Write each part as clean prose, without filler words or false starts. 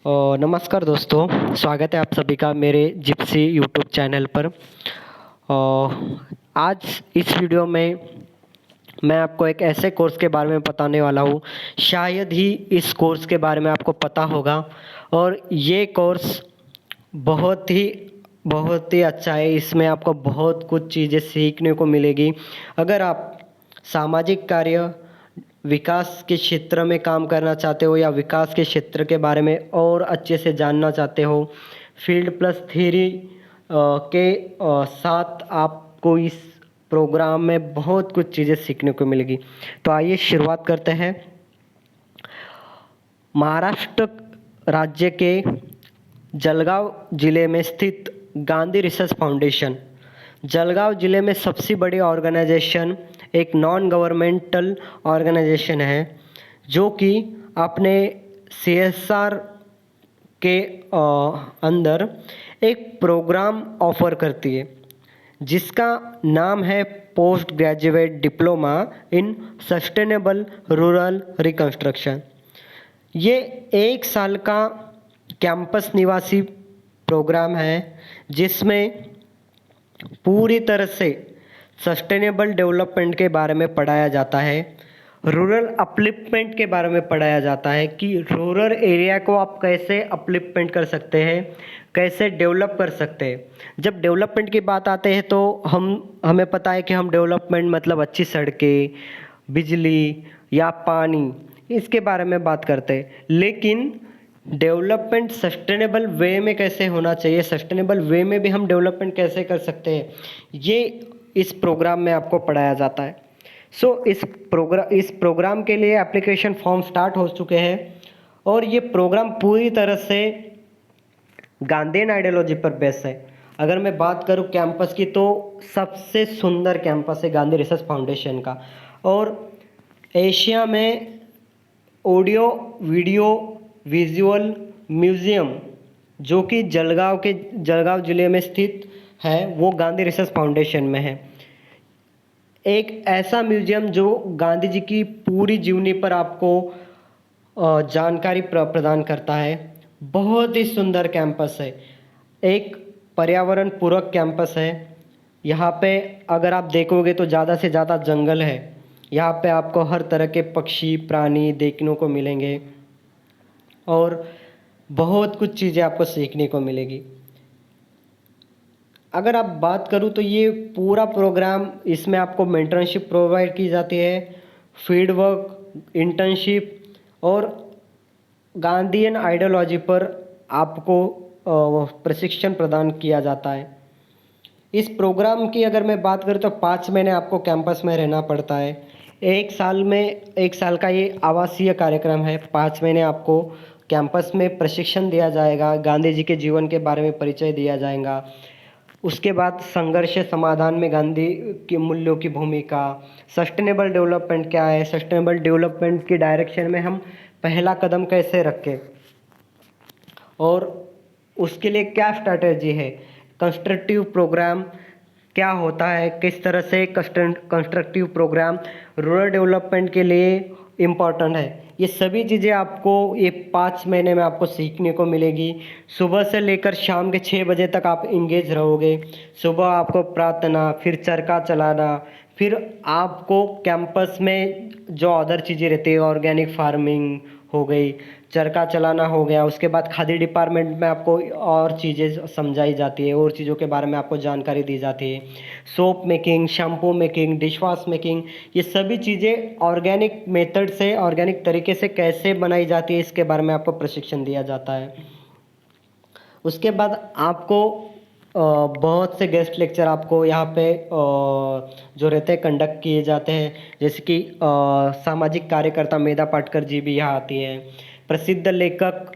नमस्कार दोस्तों, स्वागत है आप सभी का मेरे जिप्सी यूट्यूब चैनल पर। आज इस वीडियो में मैं आपको एक ऐसे कोर्स के बारे में बताने वाला हूँ, शायद ही इस कोर्स के बारे में आपको पता होगा। और ये कोर्स बहुत ही अच्छा है। इसमें आपको बहुत कुछ चीज़ें सीखने को मिलेगी। अगर आप सामाजिक कार्य, विकास के क्षेत्र में काम करना चाहते हो या विकास के क्षेत्र के बारे में और अच्छे से जानना चाहते हो, फील्ड प्लस थ्योरी के साथ आपको इस प्रोग्राम में बहुत कुछ चीज़ें सीखने को मिलेगी। तो आइए शुरुआत करते हैं। महाराष्ट्र राज्य के जलगांव जिले में स्थित गांधी रिसर्च फाउंडेशन, जलगांव जिले में सबसे बड़ी ऑर्गेनाइजेशन एक नॉन गवर्नमेंटल ऑर्गेनाइजेशन है, जो कि अपने CSR के अंदर एक प्रोग्राम ऑफर करती है, जिसका नाम है post graduate diploma in sustainable rural reconstruction. ये 1 साल का कैंपस निवासी प्रोग्राम है, जिसमें पूरी तरह से सस्टेनेबल डेवलपमेंट के बारे में पढ़ाया जाता है, रूरल अपलिफ्टमेंट के बारे में पढ़ाया जाता है कि रूरल एरिया को आप कैसे अपलिफ्टमेंट कर सकते हैं, कैसे डेवलप कर सकते हैं। जब डेवलपमेंट की बात आते हैं तो हमें पता है कि हम डेवलपमेंट मतलब अच्छी सड़कें, बिजली या पानी, इसके बारे में बात करते हैं। लेकिन डेवलपमेंट सस्टेनेबल वे में कैसे होना चाहिए, सस्टेनेबल वे में भी हम डेवलपमेंट कैसे कर सकते हैं, ये इस प्रोग्राम में आपको पढ़ाया जाता है। इस प्रोग्राम के लिए एप्लीकेशन फॉर्म स्टार्ट हो चुके हैं और ये प्रोग्राम पूरी तरह से गांधीयन आइडियोलॉजी पर बेस है। अगर मैं बात करूं कैंपस की, तो सबसे सुंदर कैंपस है गांधी रिसर्च फाउंडेशन का। और एशिया में ऑडियो वीडियो विजुअल म्यूज़ियम, जो कि जलगांव जिले में स्थित है, वो गांधी रिसर्च फाउंडेशन में है। एक ऐसा म्यूज़ियम जो गांधी जी की पूरी जीवनी पर आपको जानकारी प्रदान करता है। बहुत ही सुंदर कैंपस है, एक पर्यावरण पूरक कैंपस है। यहाँ पे अगर आप देखोगे तो ज़्यादा से ज़्यादा जंगल है। यहाँ पे आपको हर तरह के पक्षी प्राणी देखने को मिलेंगे और बहुत कुछ चीज़ें आपको सीखने को मिलेगी। अगर आप बात करूँ तो ये पूरा प्रोग्राम, इसमें आपको मेंटरशिप प्रोवाइड की जाती है, फील्ड वर्क, इंटर्नशिप और गांधीयन आइडियोलॉजी पर आपको प्रशिक्षण प्रदान किया जाता है। इस प्रोग्राम की अगर मैं बात करूँ तो 5 महीने आपको कैंपस में रहना पड़ता है। 1 साल का ये आवासीय कार्यक्रम है। 5 महीने आपको कैंपस में प्रशिक्षण दिया जाएगा, गांधी जी के जीवन के बारे में परिचय दिया जाएगा। उसके बाद संघर्ष समाधान में गांधी के मूल्यों की भूमिका, सस्टेनेबल डेवलपमेंट क्या है, सस्टेनेबल डेवलपमेंट की डायरेक्शन में हम पहला कदम कैसे रखें और उसके लिए क्या स्ट्रैटेजी है, कंस्ट्रक्टिव प्रोग्राम क्या होता है, किस तरह से कंस्ट्रक्टिव प्रोग्राम रूरल डेवलपमेंट के लिए इम्पॉर्टेंट है। ये सभी चीज़ें आपको ये 5 महीने में आपको सीखने को मिलेगी। सुबह से लेकर शाम के 6 बजे तक आप इंगेज रहोगे। सुबह आपको प्रार्थना, फिर चरखा चलाना, फिर आपको कैंपस में जो अदर चीज़ें रहती है, ऑर्गेनिक फार्मिंग हो गई, चरखा चलाना हो गया। उसके बाद खादी डिपार्टमेंट में आपको और चीज़ें समझाई जाती है, और चीज़ों के बारे में आपको जानकारी दी जाती है। Soap making, shampoo making, dish wash making, ये सभी चीज़ें ऑर्गेनिक मेथड से, ऑर्गेनिक तरीके से कैसे बनाई जाती है, इसके बारे में आपको प्रशिक्षण दिया जाता है। उसके बाद आपको बहुत से गेस्ट लेक्चर आपको यहाँ पे जो रहते हैं कंडक्ट किए जाते हैं। जैसे कि सामाजिक कार्यकर्ता मेधा पाटकर जी भी यहाँ आती हैं। प्रसिद्ध लेखक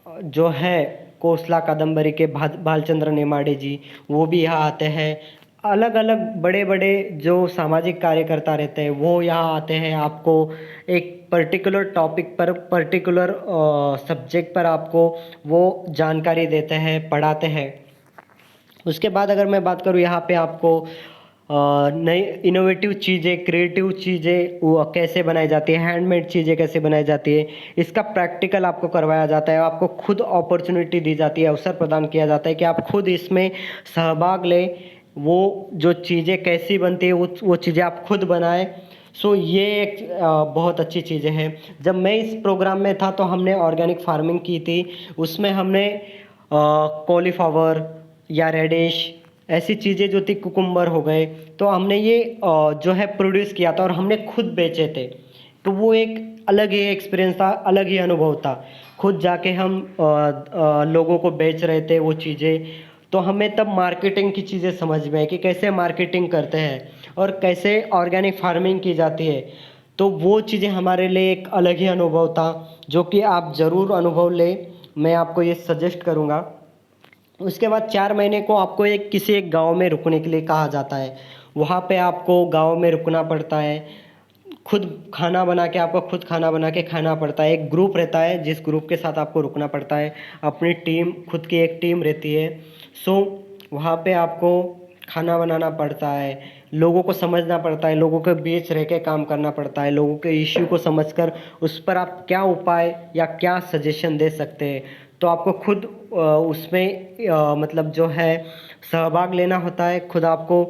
जो है कोसला कादम्बरी के भालचंद्र नेमाड़े जी, वो भी यहाँ आते हैं। अलग अलग बड़े बड़े जो सामाजिक कार्यकर्ता रहते हैं वो यहाँ आते हैं। आपको एक पर्टिकुलर टॉपिक पर, पर्टिकुलर सब्जेक्ट पर आपको वो जानकारी देते हैं, पढ़ाते हैं। उसके बाद अगर मैं बात करूँ, यहाँ पे आपको नई इनोवेटिव चीज़ें, क्रिएटिव चीज़ें वो कैसे बनाई जाती है, हैंडमेड चीज़ें कैसे बनाई जाती है, इसका प्रैक्टिकल आपको करवाया जाता है। आपको खुद अपॉर्चुनिटी दी जाती है, अवसर प्रदान किया जाता है कि आप खुद इसमें सहभाग लें। वो जो चीज़ें कैसी बनती है वो चीज़ें आप खुद बनाएं। सो ये एक बहुत अच्छी चीज़ें हैं। जब मैं इस प्रोग्राम में था तो हमने ऑर्गेनिक फार्मिंग की थी। उसमें हमने कॉलीफ्लावर या रेडिश ऐसी चीज़ें जो थी, कुकुम्बर हो गए, तो हमने ये जो है प्रोड्यूस किया था और हमने खुद बेचे थे। तो वो एक अलग ही एक्सपीरियंस था, अलग ही अनुभव था। खुद जाके हम लोगों को बेच रहे थे वो चीज़ें। तो हमें तब मार्केटिंग की चीज़ें समझ में आई कि कैसे मार्केटिंग करते हैं और कैसे ऑर्गेनिक फार्मिंग की जाती है। तो वो चीज़ें हमारे लिए एक अलग ही अनुभव था, जो कि आप ज़रूर अनुभव लें। मैं आपको ये सजेस्ट करूँगा। उसके बाद 4 महीने को आपको किसी एक गाँव में रुकने के लिए कहा जाता है। वहाँ पे आपको गाँव में रुकना पड़ता है। खुद खाना बना के, आपको खुद खाना बना के खाना पड़ता है। एक ग्रुप रहता है जिस ग्रुप के साथ आपको रुकना पड़ता है। अपनी टीम, खुद की एक टीम रहती है। सो वहाँ पे आपको खाना बनाना पड़ता है, लोगों को समझना पड़ता है, लोगों के बीच रह के काम करना पड़ता है, लोगों के इश्यू को समझकर उस पर आप क्या उपाय या क्या सजेशन दे सकते हैं। तो आपको खुद उसमें मतलब जो है सहभाग लेना होता है। खुद आपको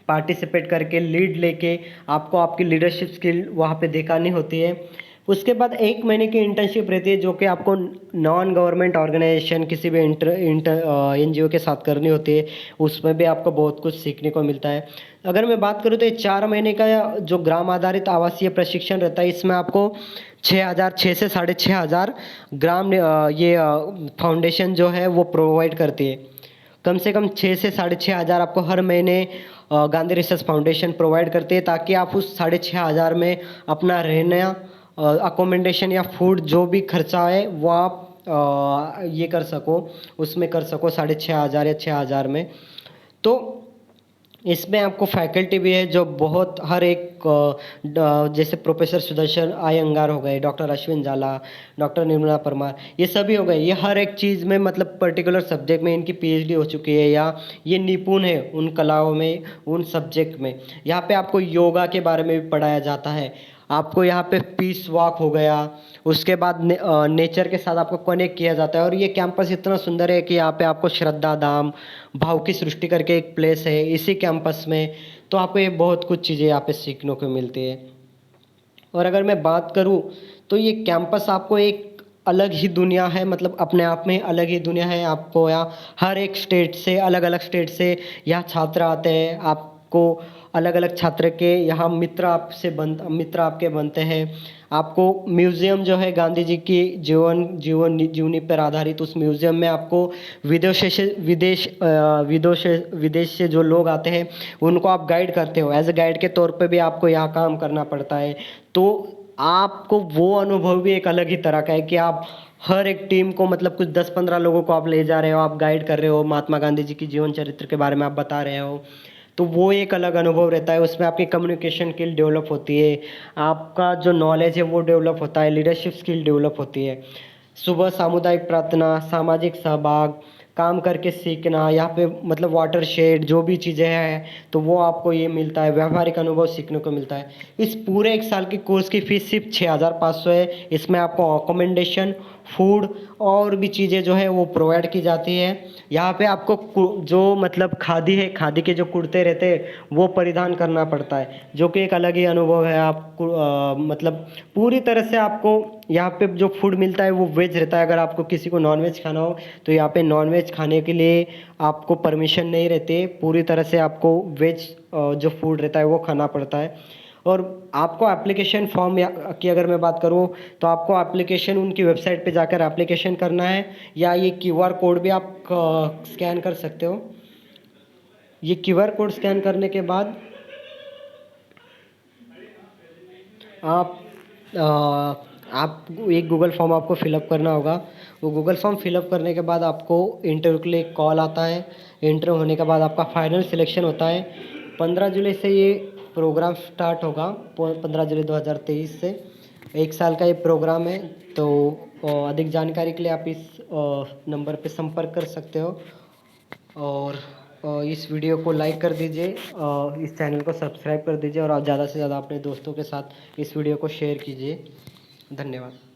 पार्टिसिपेट करके, लीड लेके आपको आपकी लीडरशिप स्किल वहाँ पे दिखानी होती है। उसके बाद 1 महीने की इंटर्नशिप रहती है, जो कि आपको नॉन गवर्नमेंट ऑर्गेनाइजेशन किसी भी एनजीओ के साथ करनी होती है। उसमें भी आपको बहुत कुछ सीखने को मिलता है। अगर मैं बात करूँ तो ये 4 महीने का जो ग्राम आधारित आवासीय प्रशिक्षण रहता है, इसमें आपको 6,000 6 से 6,500 ग्राम ये फाउंडेशन जो है वो प्रोवाइड करती है। कम से कम 6 से 6,500 आपको हर महीने गांधी रिसर्च फाउंडेशन प्रोवाइड करती है, ताकि आप उस 6,500 में अपना रहना, अकोमोडेशन या फूड जो भी खर्चा है वो आप ये कर सको, उसमें कर सको 6,500 या 6,000 में। तो इसमें आपको फैकल्टी भी है जो बहुत हर एक जैसे प्रोफेसर सुदर्शन अयंगार हो गए, डॉक्टर अश्विन जाला, डॉक्टर निर्मला परमार, ये सभी हो गए। ये हर एक चीज़ में मतलब पर्टिकुलर सब्जेक्ट में इनकी पीएचडी हो चुकी है या ये निपुण है उन कलाओं में, उन सब्जेक्ट में। यहाँ पे आपको योगा के बारे में भी पढ़ाया जाता है। आपको यहाँ पे पीस वॉक हो गया। उसके बाद नेचर के साथ आपको कनेक्ट किया जाता है। और ये कैंपस इतना सुंदर है कि यहाँ पे आपको श्रद्धा धाम, भाव की सृष्टि करके एक प्लेस है इसी कैंपस में। तो आपको ये बहुत कुछ चीज़ें यहाँ पे सीखने को मिलती है। और अगर मैं बात करूँ तो ये कैंपस आपको एक अलग ही दुनिया है, मतलब अपने आप में अलग ही दुनिया है। आपको यहाँ हर एक स्टेट से, अलग अलग स्टेट से यहाँ छात्र आते हैं। आपको अलग अलग छात्र के यहाँ मित्र आपके बनते हैं। आपको म्यूज़ियम जो है गांधी जी की जीवनी पर आधारित, उस म्यूज़ियम में आपको विदेश से जो लोग आते हैं उनको आप गाइड करते हो। एज ए गाइड के तौर पे भी आपको यहाँ काम करना पड़ता है। तो आपको वो अनुभव भी एक अलग ही तरह का है कि आप हर एक टीम को, मतलब कुछ 10-15 लोगों को आप ले जा रहे हो, आप गाइड कर रहे हो, महात्मा गांधी जी की जीवन चरित्र के बारे में आप बता रहे हो। तो वो एक अलग अनुभव रहता है। उसमें आपकी कम्युनिकेशन स्किल डेवलप होती है, आपका जो नॉलेज है वो डेवलप होता है, लीडरशिप स्किल डेवलप होती है। सुबह सामुदायिक प्रार्थना, सामाजिक सहभाग, काम करके सीखना, यहाँ पे मतलब वाटर शेड जो भी चीज़ें हैं तो वो आपको ये मिलता है। व्यावहारिक अनुभव सीखने को मिलता है। इस पूरे 1 साल की कोर्स की फ़ीस सिर्फ 6,500 है। इसमें आपको अकोमोडेशन, फूड और भी चीज़ें जो है वो प्रोवाइड की जाती है। यहाँ पे आपको जो मतलब खादी है, खादी के जो कुर्ते रहते हैं वो परिधान करना पड़ता है, जो कि एक अलग ही अनुभव है। आपको मतलब पूरी तरह से आपको यहाँ पे जो फूड मिलता है वो वेज रहता है। अगर आपको किसी को नॉनवेज खाना हो तो यहाँ पे नॉनवेज खाने के लिए आपको परमिशन नहीं रहती है। पूरी तरह से आपको वेज जो फूड रहता है वो खाना पड़ता है। और आपको एप्लीकेशन फॉर्म की अगर मैं बात करूँ तो आपको एप्लीकेशन उनकी वेबसाइट पे जाकर एप्लीकेशन करना है, या ये क्यूआर कोड भी आप स्कैन कर सकते हो। ये क्यूआर कोड स्कैन करने के बाद आप एक गूगल फॉर्म आपको फिलअप करना होगा। वो गूगल फॉर्म फिलअप करने के बाद आपको इंटरव्यू के लिए कॉल आता है। इंटरव्यू होने के बाद आपका फाइनल सिलेक्शन होता है। 15 जुलाई से ये प्रोग्राम स्टार्ट होगा, 15 जुलाई 2023 से 1 साल का ये प्रोग्राम है। तो अधिक जानकारी के लिए आप इस नंबर पे संपर्क कर सकते हो। और इस वीडियो को लाइक कर दीजिए, इस चैनल को सब्सक्राइब कर दीजिए और ज़्यादा से ज़्यादा अपने दोस्तों के साथ इस वीडियो को शेयर कीजिए। धन्यवाद।